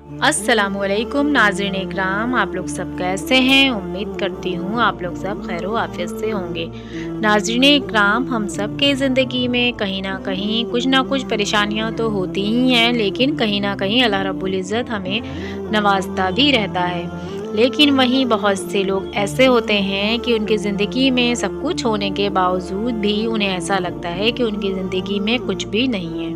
अस्सलामु अलैकुम नाज़रीन इकराम, आप लोग सब कैसे हैं। उम्मीद करती हूँ आप लोग सब खैर आफियत से होंगे। नाज़रीन इकराम, हम सब के ज़िंदगी में कहीं ना कुछ परेशानियाँ तो होती ही हैं, लेकिन कहीं ना कहीं अल्लाह रब्बुल इज़्ज़त हमें नवाजता भी रहता है। लेकिन वहीं बहुत से लोग ऐसे होते हैं कि उनकी ज़िंदगी में सब कुछ होने के बावजूद भी उन्हें ऐसा लगता है कि उनकी ज़िंदगी में कुछ भी नहीं है,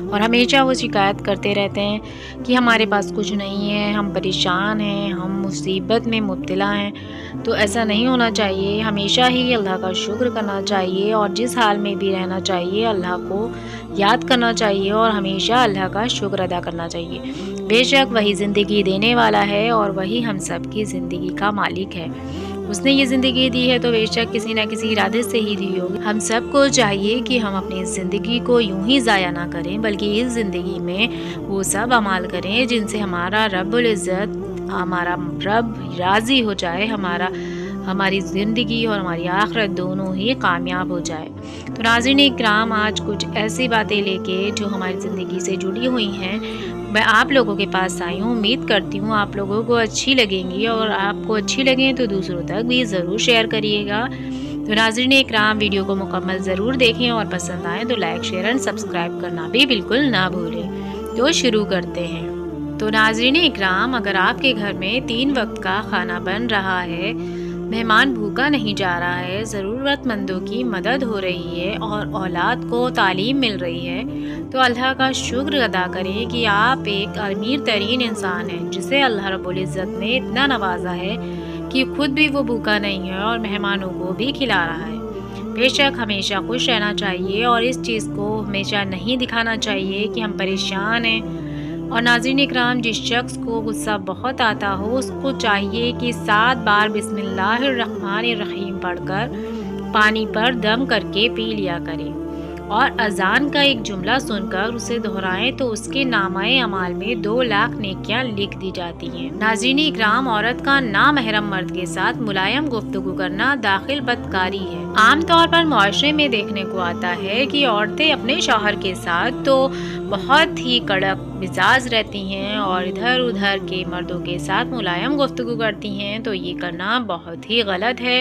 और हमेशा वो शिकायत करते रहते हैं कि हमारे पास कुछ नहीं है, हम परेशान हैं, हम मुसीबत में मुब्तला हैं। तो ऐसा नहीं होना चाहिए, हमेशा ही अल्लाह का शुक्र करना चाहिए और जिस हाल में भी रहना चाहिए अल्लाह को याद करना चाहिए और हमेशा अल्लाह का शुक्र अदा करना चाहिए। बेशक वही ज़िंदगी देने वाला है और वही हम सब की ज़िंदगी का मालिक है। उसने ये ज़िंदगी दी है तो बेशक किसी न किसी इरादे से ही दी होगी। हम सबको चाहिए कि हम अपनी ज़िंदगी को यूं ही ज़ाया ना करें, बल्कि इस ज़िंदगी में वो सब अमाल करें जिनसे हमारा रब्बुल इज़्ज़त, हमारा रब राज़ी हो जाए, हमारी ज़िंदगी और हमारी आखिरत दोनों ही कामयाब हो जाए। तो नाज़रीन इकराम, आज कुछ ऐसी बातें लेके जो हमारी ज़िंदगी से जुड़ी हुई हैं मैं आप लोगों के पास आई हूँ। उम्मीद करती हूँ आप लोगों को अच्छी लगेंगी और आपको अच्छी लगें तो दूसरों तक भी ज़रूर शेयर करिएगा। तो नाज़रीन इकराम, वीडियो को मुकम्मल ज़रूर देखें और पसंद आए तो लाइक शेयर एंड सब्सक्राइब करना भी बिल्कुल ना भूलें। तो शुरू करते हैं। तो नाज़रीन इकराम, अगर आपके घर में 3 वक्त का खाना बन रहा है, मेहमान भूखा नहीं जा रहा है, ज़रूरतमंदों की मदद हो रही है और औलाद को तालीम मिल रही है, तो अल्लाह का शुक्र अदा करें कि आप एक अमीर तरीन इंसान हैं जिसे अल्लाह रब्बुल इज़्ज़त ने इतना नवाजा है कि खुद भी वो भूखा नहीं है और मेहमानों को भी खिला रहा है। बेशक हमेशा खुश रहना चाहिए और इस चीज़ को हमेशा नहीं दिखाना चाहिए कि हम परेशान हैं। और नाज़रीन इकराम, जिस शख्स को गुस्सा बहुत आता हो उसको चाहिए कि 7 बार बिस्मिल्लाहिर्रहमानिर्रहीम पढ़कर पानी पर दम करके पी लिया करें और अजान का एक जुमला सुनकर उसे दोहराएं तो उसके नामाए अमाल में 2 लाख नेकियां लिख दी जाती हैं। नाज़रीन इकराम, औरत का नामहरम मर्द के साथ मुलायम गुफ्तगू करना दाखिल बदकारी है। आमतौर पर मुआशरे में देखने को आता है कि औरतें अपने शौहर के साथ तो बहुत ही कड़क मिजाज रहती हैं और इधर उधर के मर्दों के साथ मुलायम गुफ्तगू करती हैं, तो ये करना बहुत ही गलत है।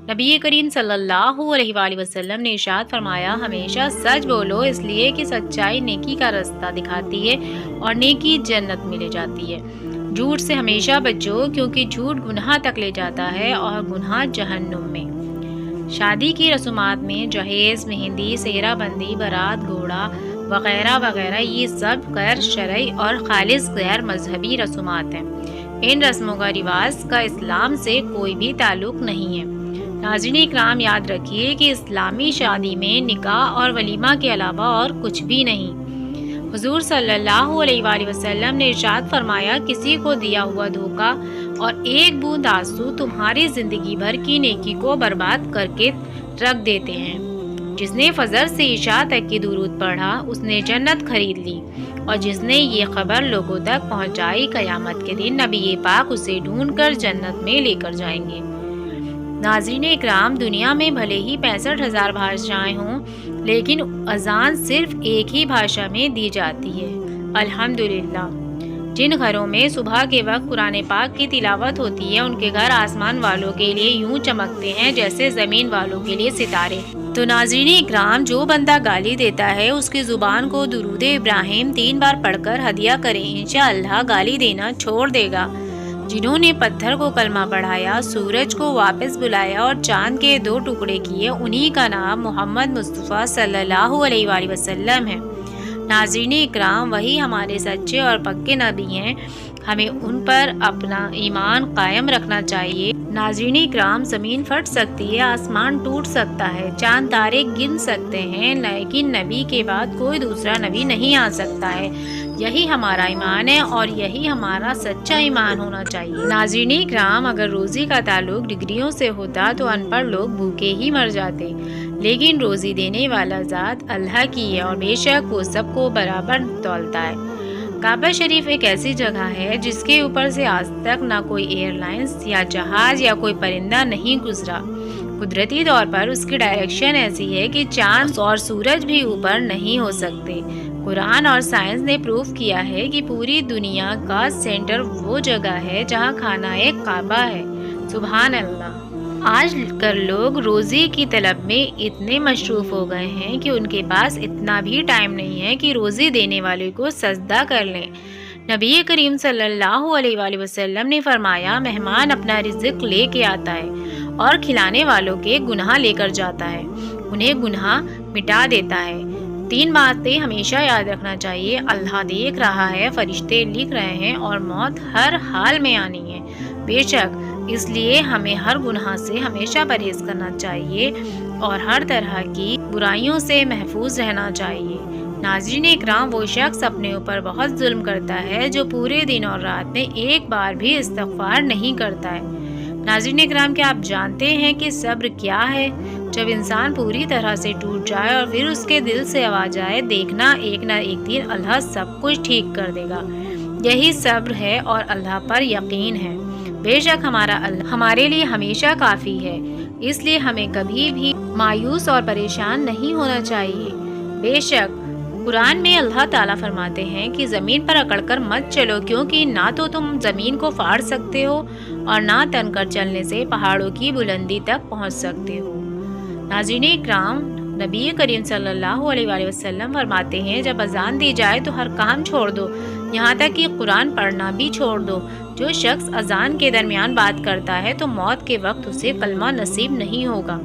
नबी करीम सल्लल्लाहु अलैहि वसल्लम ने इरशाद फरमाया, हमेशा सच बोलो, इसलिए कि सच्चाई नेकी का रास्ता दिखाती है और नेकी जन्नत में ले जाती है। झूठ से हमेशा बचो, क्योंकि झूठ गुनाह तक ले जाता है और गुनाह जहन्नुम में। शादी की रस्मात में जहेज, मेहंदी, सेहरा बंदी, बारात, घोड़ा वगैरह वगैरह ये सब गैर शरई और खालिस गैर मजहबी रस्मात हैं। इन रस्मों का रिवाज का इस्लाम से कोई भी ताल्लुक नहीं है। नाज़रीन इकराम, याद रखिए कि इस्लामी शादी में निकाह और वलीमा के अलावा और कुछ भी नहीं। हुजूर सल्लल्लाहु अलैहि वसल्लम ने इरशाद फरमाया, किसी को दिया हुआ धोखा और एक बूंद आंसू तुम्हारी जिंदगी भर की नेकी को बर्बाद करके रख देते हैं। जिसने फजर से इशा तक की दुरूद पढ़ा उसने जन्नत खरीद ली, और जिसने ये खबर लोगों तक पहुंचाई, कयामत के दिन नबी पाक उसे ढूंढकर जन्नत में लेकर जाएंगे। नाज़रीन इकराम, दुनिया में भले ही 65,000 भाषाएं हों, लेकिन अजान सिर्फ एक ही भाषा में दी जाती है, अल्हम्दुलिल्लाह। जिन घरों में सुबह के वक्त कुरान पाक की तिलावत होती है, उनके घर आसमान वालों के लिए यूं चमकते हैं जैसे ज़मीन वालों के लिए सितारे। तो नाज़रीन इकराम, जो बंदा गाली देता है उसकी ज़ुबान को दुरूद इब्राहिम 3 बार पढ़कर हदिया करें, इंशाअल्लाह गाली देना छोड़ देगा। जिन्होंने पत्थर को कलमा पढ़ाया, सूरज को वापस बुलाया और चांद के 2 टुकड़े किए, उन्हीं का नाम मोहम्मद मुस्तफ़ा सल्लल्लाहु अलैहि वसल्लम है। नाज़रीन इकराम, वही हमारे सच्चे और पक्के नबी हैं, हमें उन पर अपना ईमान कायम रखना चाहिए। नाज़रीन इकराम, ज़मीन फट सकती है, आसमान टूट सकता है, चांद तारे गिन सकते हैं, लेकिन नबी के बाद कोई दूसरा नबी नहीं आ सकता है। यही हमारा ईमान है और यही हमारा सच्चा ईमान होना चाहिए। नाज़रीन इकराम, अगर रोज़ी का ताल्लुक डिग्रियों से होता तो अनपढ़ लोग भूखे ही मर जाते, लेकिन रोज़ी देने वाला ज़ात अल्लाह की है और बेशक वो सबको बराबर तौलता है। काबा शरीफ एक ऐसी जगह है जिसके ऊपर से आज तक ना कोई एयरलाइंस या जहाज या कोई परिंदा नहीं गुजरा। कुदरती तौर पर उसकी डायरेक्शन ऐसी है कि चांद और सूरज भी ऊपर नहीं हो सकते। قرآن اور سائنس نے پروف کیا ہے کہ پوری دنیا کا سینٹر وہ جگہ ہے جہاں خانہ کعبہ ہے۔ سبحان اللہ۔ آج کل لوگ روزی کی طلب میں اتنے مصروف ہو گئے ہیں کہ ان کے پاس اتنا بھی ٹائم نہیں ہے کہ روزی دینے والے کو سجدہ کر لیں۔ نبی کریم صلی اللہ علیہ وآلہ وسلم نے فرمایا، مہمان اپنا رزق لے کے آتا ہے اور کھلانے والوں کے گناہ لے کر جاتا ہے، انہیں گناہ مٹا دیتا ہے۔ 3 باتیں ہمیشہ یاد رکھنا چاہیے: اللہ دیکھ رہا ہے، فرشتے لکھ رہے ہیں اور موت ہر حال میں آنی ہے۔ بے شک اس لیے ہمیں ہر گناہ سے ہمیشہ پرہیز کرنا چاہیے اور ہر طرح کی برائیوں سے محفوظ رہنا چاہیے۔ ناظرین اکرام، وہ شخص اپنے اوپر بہت ظلم کرتا ہے جو پورے دن اور رات میں ایک بار بھی استغفار نہیں کرتا ہے۔ ناظرین اکرام، کیا آپ جانتے ہیں کہ صبر کیا ہے؟ جب انسان پوری طرح سے ٹوٹ جائے اور پھر اس کے دل سے آواز آئے، دیکھنا ایک نہ ایک دن اللہ سب کچھ ٹھیک کر دے گا، یہی صبر ہے اور اللہ پر یقین ہے۔ بے شک ہمارا اللہ ہمارے لیے ہمیشہ کافی ہے، اس لیے ہمیں کبھی بھی مایوس اور پریشان نہیں ہونا چاہیے۔ بے شک قرآن میں اللہ تعالیٰ فرماتے ہیں کہ زمین پر اکڑ کر مت چلو، کیونکہ نہ تو تم زمین کو پھاڑ سکتے ہو اور نہ تن کر چلنے سے پہاڑوں کی بلندی تک پہنچ سکتے ہو۔ ناظرین اکرام، نبی کریم صلی اللہ علیہ وآلہ وسلم فرماتے ہیں، جب اذان دی جائے تو ہر کام چھوڑ دو، یہاں تک کہ قرآن پڑھنا بھی چھوڑ دو۔ جو شخص اذان کے درمیان بات کرتا ہے تو موت کے وقت اسے کلمہ نصیب نہیں ہوگا۔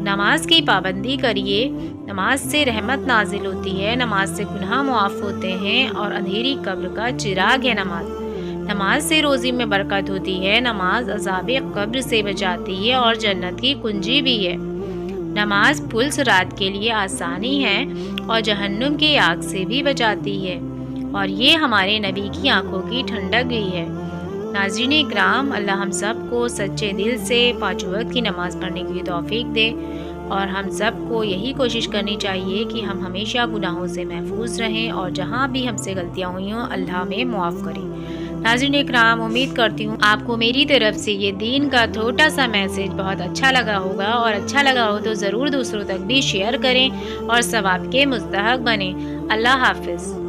نماز کی پابندی کریے، نماز سے رحمت نازل ہوتی ہے، نماز سے گناہ معاف ہوتے ہیں اور اندھیری قبر کا چراغ ہے نماز۔ نماز سے روزی میں برکت ہوتی ہے، نماز عذاب قبر سے بچاتی ہے اور جنت کی کنجی بھی ہے۔ نماز پل صراط کے لیے آسانی ہے اور جہنم کی آگ سے بھی بچاتی ہے، اور یہ ہمارے نبی کی آنکھوں کی ٹھنڈک بھی ہے۔ ناظرین اکرام، اللہ ہم سب کو سچے دل سے 5 وقت کی نماز پڑھنے کی توفیق دے، اور ہم سب کو یہی کوشش کرنی چاہیے کہ ہم ہمیشہ گناہوں سے محفوظ رہیں اور جہاں بھی ہم سے غلطیاں ہوئی ہوں اللہ ہمیں معاف کریں۔ ناظرین اکرام، امید کرتی ہوں آپ کو میری طرف سے یہ دین کا چھوٹا سا میسج بہت اچھا لگا ہوگا، اور اچھا لگا ہو تو ضرور دوسروں تک بھی شیئر کریں اور ثواب کے مستحق بنیں۔ اللہ حافظ۔